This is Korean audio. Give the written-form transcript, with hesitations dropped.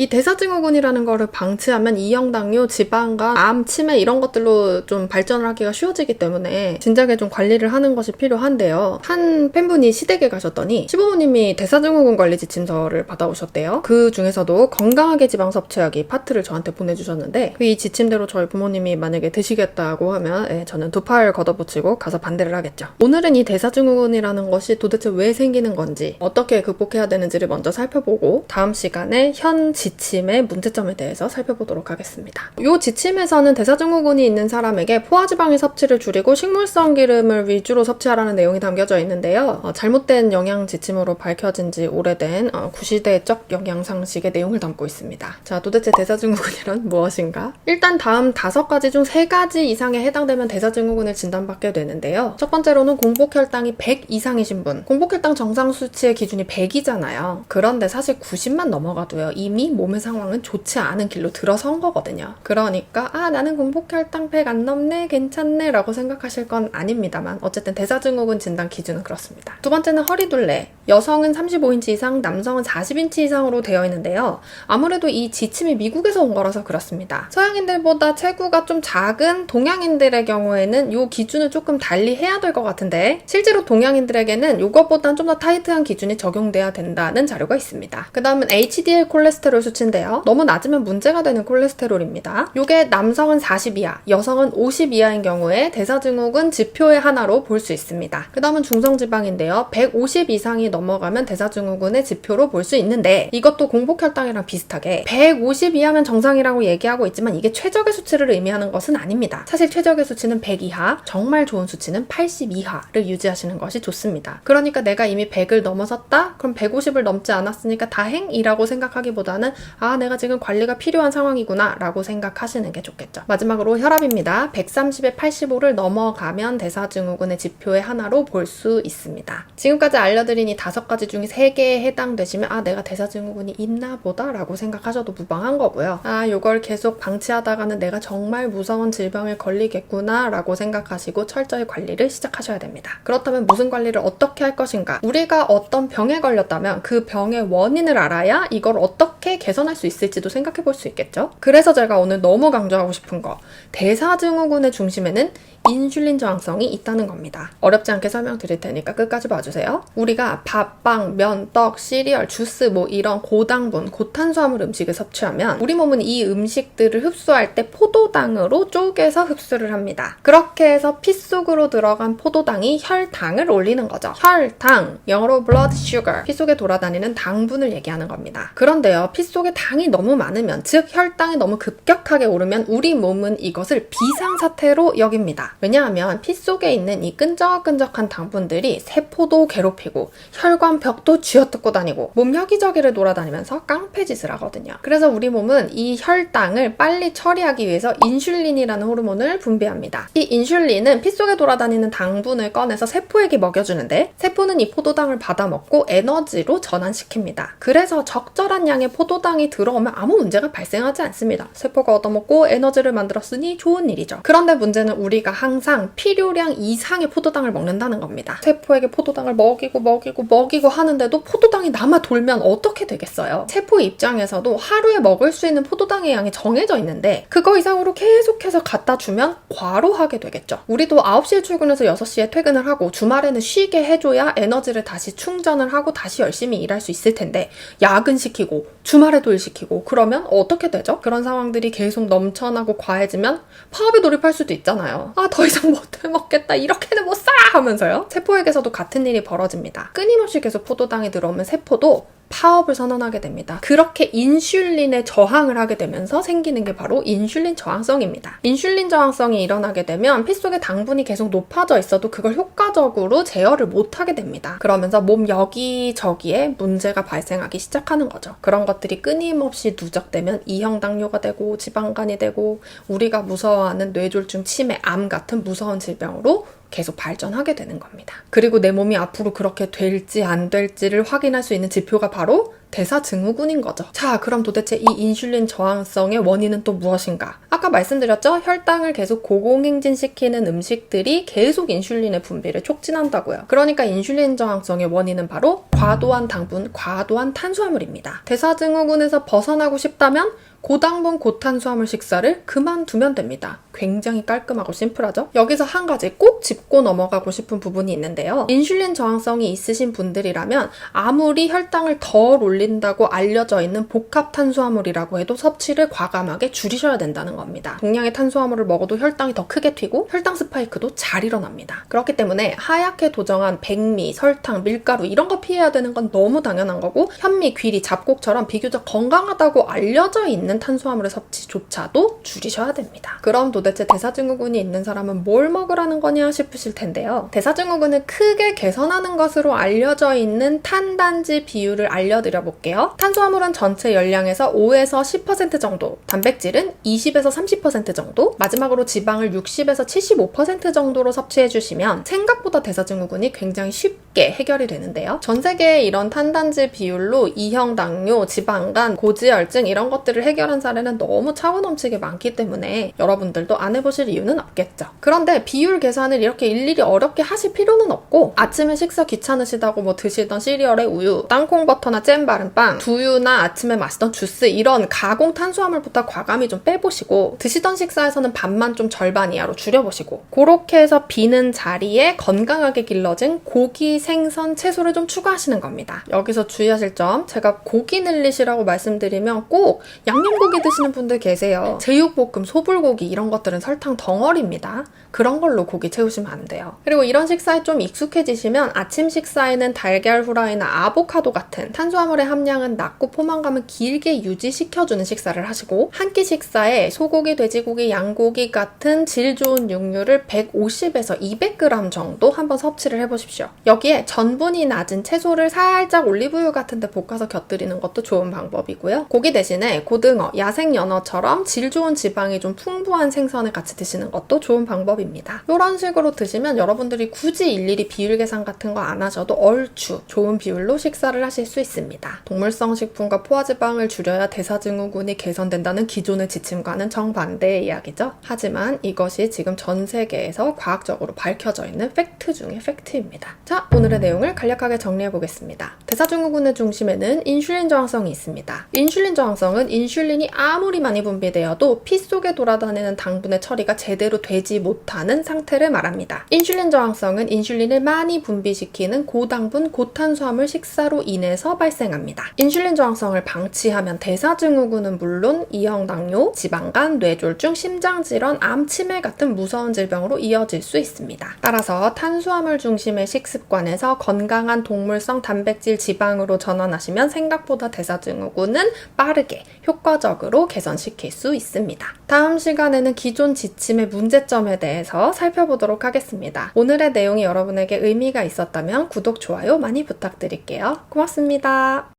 이 대사증후군이라는 거를 방치하면 이형당뇨, 지방간, 암, 치매 이런 것들로 좀 발전을 하기가 쉬워지기 때문에 진작에 좀 관리를 하는 것이 필요한데요. 한 팬분이 시댁에 가셨더니 시부모님이 대사증후군 관리 지침서를 받아오셨대요. 그 중에서도 건강하게 지방 섭취하기 파트를 저한테 보내주셨는데 이 지침대로 저희 부모님이 만약에 드시겠다고 하면 저는 두 팔 걷어붙이고 가서 반대를 하겠죠. 오늘은 이 대사증후군이라는 것이 도대체 왜 생기는 건지 어떻게 극복해야 되는지를 먼저 살펴보고 다음 시간에 현 지침의 문제점에 대해서 살펴보도록 하겠습니다. 이 지침에서는 대사증후군이 있는 사람에게 포화지방의 섭취를 줄이고 식물성 기름을 위주로 섭취하라는 내용이 담겨져 있는데요. 잘못된 영양 지침으로 밝혀진 지 오래된 구시대적 영양상식의 내용을 담고 있습니다. 자, 도대체 대사증후군이란 무엇인가? 일단 다음 5가지 중 3가지 이상에 해당되면 대사증후군을 진단받게 되는데요. 첫 번째로는 공복혈당이 100 이상이신 분. 공복혈당 정상 수치의 기준이 100이잖아요. 그런데 사실 90만 넘어가도요. 이미 몸의 상황은 좋지 않은 길로 들어선 거거든요. 그러니까 나는 공복혈당 100 안 넘네, 괜찮네 라고 생각하실 건 아닙니다만 어쨌든 대사증후군 진단 기준은 그렇습니다. 두 번째는 허리둘레. 여성은 35인치 이상, 남성은 40인치 이상으로 되어 있는데요. 아무래도 이 지침이 미국에서 온 거라서 그렇습니다. 서양인들보다 체구가 좀 작은 동양인들의 경우에는 이 기준을 조금 달리 해야 될 것 같은데 실제로 동양인들에게는 이것보다는 좀 더 타이트한 기준이 적용돼야 된다는 자료가 있습니다. 그 다음은 HDL 콜레스테롤 수치인데요. 너무 낮으면 문제가 되는 콜레스테롤입니다. 이게 남성은 40 이하, 여성은 50 이하인 경우에 대사증후군 지표의 하나로 볼 수 있습니다. 그 다음은 중성지방인데요. 150 이상이 넘어가면 대사증후군의 지표로 볼 수 있는데 이것도 공복혈당이랑 비슷하게 150 이하면 정상이라고 얘기하고 있지만 이게 최적의 수치를 의미하는 것은 아닙니다. 사실 최적의 수치는 100 이하, 정말 좋은 수치는 80 이하를 유지하시는 것이 좋습니다. 그러니까 내가 이미 100을 넘어섰다? 그럼 150을 넘지 않았으니까 다행이라고 생각하기보다는 내가 지금 관리가 필요한 상황이구나 라고 생각하시는 게 좋겠죠. 마지막으로 혈압입니다. 130에 85를 넘어가면 대사증후군의 지표의 하나로 볼 수 있습니다. 지금까지 알려드린 이 5가지 중에 3개에 해당되시면 내가 대사증후군이 있나 보다 라고 생각하셔도 무방한 거고요. 요걸 계속 방치하다가는 내가 정말 무서운 질병에 걸리겠구나 라고 생각하시고 철저히 관리를 시작하셔야 됩니다. 그렇다면 무슨 관리를 어떻게 할 것인가? 우리가 어떤 병에 걸렸다면 그 병의 원인을 알아야 이걸 어떻게 개선할 수 있을지도 생각해 볼 수 있겠죠? 그래서 제가 오늘 너무 강조하고 싶은 거, 대사증후군의 중심에는 인슐린 저항성이 있다는 겁니다. 어렵지 않게 설명드릴 테니까 끝까지 봐주세요. 우리가 밥, 빵, 면, 떡, 시리얼, 주스 이런 고당분, 고탄수화물 음식을 섭취하면 우리 몸은 이 음식들을 흡수할 때 포도당으로 쪼개서 흡수를 합니다. 그렇게 해서 피 속으로 들어간 포도당이 혈당을 올리는 거죠. 혈당, 영어로 blood sugar, 피 속에 돌아다니는 당분을 얘기하는 겁니다. 그런데요, 피 속에 당이 너무 많으면, 즉 혈당이 너무 급격하게 오르면 우리 몸은 이것을 비상사태로 여깁니다. 왜냐하면 피 속에 있는 이 끈적끈적한 당분들이 세포도 괴롭히고 혈관벽도 쥐어뜯고 다니고 몸 여기저기를 돌아다니면서 깡패짓을 하거든요. 그래서 우리 몸은 이 혈당을 빨리 처리하기 위해서 인슐린이라는 호르몬을 분비합니다. 이 인슐린은 피 속에 돌아다니는 당분을 꺼내서 세포에게 먹여주는데 세포는 이 포도당을 받아먹고 에너지로 전환시킵니다. 그래서 적절한 양의 포도당이 들어오면 아무 문제가 발생하지 않습니다. 세포가 얻어먹고 에너지를 만들었으니 좋은 일이죠. 그런데 문제는 우리가 항상 필요량 이상의 포도당을 먹는다는 겁니다. 세포에게 포도당을 먹이고 하는데도 포도당이 남아 돌면 어떻게 되겠어요? 세포 입장에서도 하루에 먹을 수 있는 포도당의 양이 정해져 있는데 그거 이상으로 계속해서 갖다 주면 과로하게 되겠죠. 우리도 9시에 출근해서 6시에 퇴근을 하고 주말에는 쉬게 해줘야 에너지를 다시 충전을 하고 다시 열심히 일할 수 있을 텐데 야근시키고 주말에도 일시키고 그러면 어떻게 되죠? 그런 상황들이 계속 넘쳐나고 과해지면 파업에 돌입할 수도 있잖아요. 더 이상 못 해먹겠다, 이렇게는 못 살아 하면서요. 세포에게서도 같은 일이 벌어집니다. 끊임없이 계속 포도당이 들어오면 세포도 파업을 선언하게 됩니다. 그렇게 인슐린에 저항을 하게 되면서 생기는 게 바로 인슐린 저항성입니다. 인슐린 저항성이 일어나게 되면 피 속에 당분이 계속 높아져 있어도 그걸 효과적으로 제어를 못하게 됩니다. 그러면서 몸 여기저기에 문제가 발생하기 시작하는 거죠. 그런 것들이 끊임없이 누적되면 이형 당뇨가 되고 지방간이 되고 우리가 무서워하는 뇌졸중, 치매, 암 같은 무서운 질병으로 계속 발전하게 되는 겁니다. 그리고 내 몸이 앞으로 그렇게 될지 안 될지를 확인할 수 있는 지표가 바로 대사증후군인 거죠. 자, 그럼 도대체 이 인슐린 저항성의 원인은 또 무엇인가? 아까 말씀드렸죠? 혈당을 계속 고공행진시키는 음식들이 계속 인슐린의 분비를 촉진한다고요. 그러니까 인슐린 저항성의 원인은 바로 과도한 당분, 과도한 탄수화물입니다. 대사증후군에서 벗어나고 싶다면 고당분 고탄수화물 식사를 그만두면 됩니다. 굉장히 깔끔하고 심플하죠? 여기서 한 가지 꼭 짚고 넘어가고 싶은 부분이 있는데요. 인슐린 저항성이 있으신 분들이라면 아무리 혈당을 덜 올린다고 알려져 있는 복합 탄수화물이라고 해도 섭취를 과감하게 줄이셔야 된다는 겁니다. 동량의 탄수화물을 먹어도 혈당이 더 크게 튀고 혈당 스파이크도 잘 일어납니다. 그렇기 때문에 하얗게 도정한 백미, 설탕, 밀가루 이런 거 피해야 되는 건 너무 당연한 거고 현미, 귀리, 잡곡처럼 비교적 건강하다고 알려져 있는 탄수화물의 섭취조차도 줄이셔야 됩니다. 그럼 도대체 대사증후군이 있는 사람은 뭘 먹으라는 거냐 싶으실 텐데요. 대사증후군을 크게 개선하는 것으로 알려져 있는 탄단지 비율을 알려드려 볼게요. 탄수화물은 전체 열량에서 5에서 10% 정도, 단백질은 20에서 30% 정도, 마지막으로 지방을 60에서 75% 정도로 섭취해 주시면 생각보다 대사증후군이 굉장히 쉽게 해결이 되는데요. 전 세계에 이런 탄단지 비율로 이형 당뇨, 지방간, 고지혈증 이런 것들을 해결한 사례는 너무 차원 넘치게 많기 때문에 여러분들도 안 해보실 이유는 없겠죠. 그런데 비율 계산을 이렇게 일일이 어렵게 하실 필요는 없고 아침에 식사 귀찮으시다고 뭐 드시던 시리얼에 우유, 땅콩버터나 잼 바른 빵, 두유나 아침에 마시던 주스 이런 가공 탄수화물부터 과감히 좀 빼보시고 드시던 식사에서는 밥만 좀 절반 이하로 줄여보시고 그렇게 해서 비는 자리에 건강하게 길러진 고기, 생선, 채소를 좀 추가하시는 겁니다. 여기서 주의하실 점, 제가 고기 늘리시라고 말씀드리면 꼭 양념고기 드시는 분들 계세요. 제육볶음, 소불고기 이런 것들은 설탕 덩어리입니다. 그런 걸로 고기 채우시면 안 돼요. 그리고 이런 식사에 좀 익숙해지시면 아침 식사에는 달걀 후라이나 아보카도 같은 탄수화물의 함량은 낮고 포만감을 길게 유지시켜주는 식사를 하시고 한 끼 식사에 소고기, 돼지고기, 양고기 같은 질 좋은 육류를 150에서 200g 정도 한번 섭취를 해보십시오. 여기에 전분이 낮은 채소를 살짝 올리브유 같은 데 볶아서 곁들이는 것도 좋은 방법이고요. 고기 대신에 고등어, 야생 연어처럼 질 좋은 지방이 좀 풍부한 생선을 같이 드시는 것도 좋은 방법입니다. 이런 식으로 드시면 여러분들이 굳이 일일이 비율 계산 같은 거 안 하셔도 얼추 좋은 비율로 식사를 하실 수 있습니다. 동물성 식품과 포화지방을 줄여야 대사증후군이 개선된다는 기존의 지침과는 정반대의 이야기죠. 하지만 이것이 지금 전 세계에서 과학적으로 밝혀져 있는 팩트 중의 팩트입니다. 자, 오늘의 내용을 간략하게 정리해 보겠습니다. 대사증후군의 중심에는 인슐린 저항성이 있습니다. 인슐린 저항성은 인슐린이 아무리 많이 분비되어도 피 속에 돌아다니는 당분의 처리가 제대로 되지 못하는 상태를 말합니다. 인슐린 저항성은 인슐린을 많이 분비시키는 고당분, 고탄수화물 식사로 인해서 발생합니다. 인슐린 저항성을 방치하면 대사증후군은 물론 이형 당뇨, 지방간, 뇌졸중, 심장질환, 암, 치매 같은 무서운 질병으로 이어질 수 있습니다. 따라서 탄수화물 중심의 식습관에서 건강한 동물성 단백질 지방으로 전환하시면 생각보다 대사증후군은 빠르게 효과적으로 개선시킬 수 있습니다. 다음 시간에는 기존 지침의 문제점에 대해서 살펴보도록 하겠습니다. 오늘의 내용이 여러분에게 의미가 있었다면 구독, 좋아요 많이 부탁드릴게요. 고맙습니다.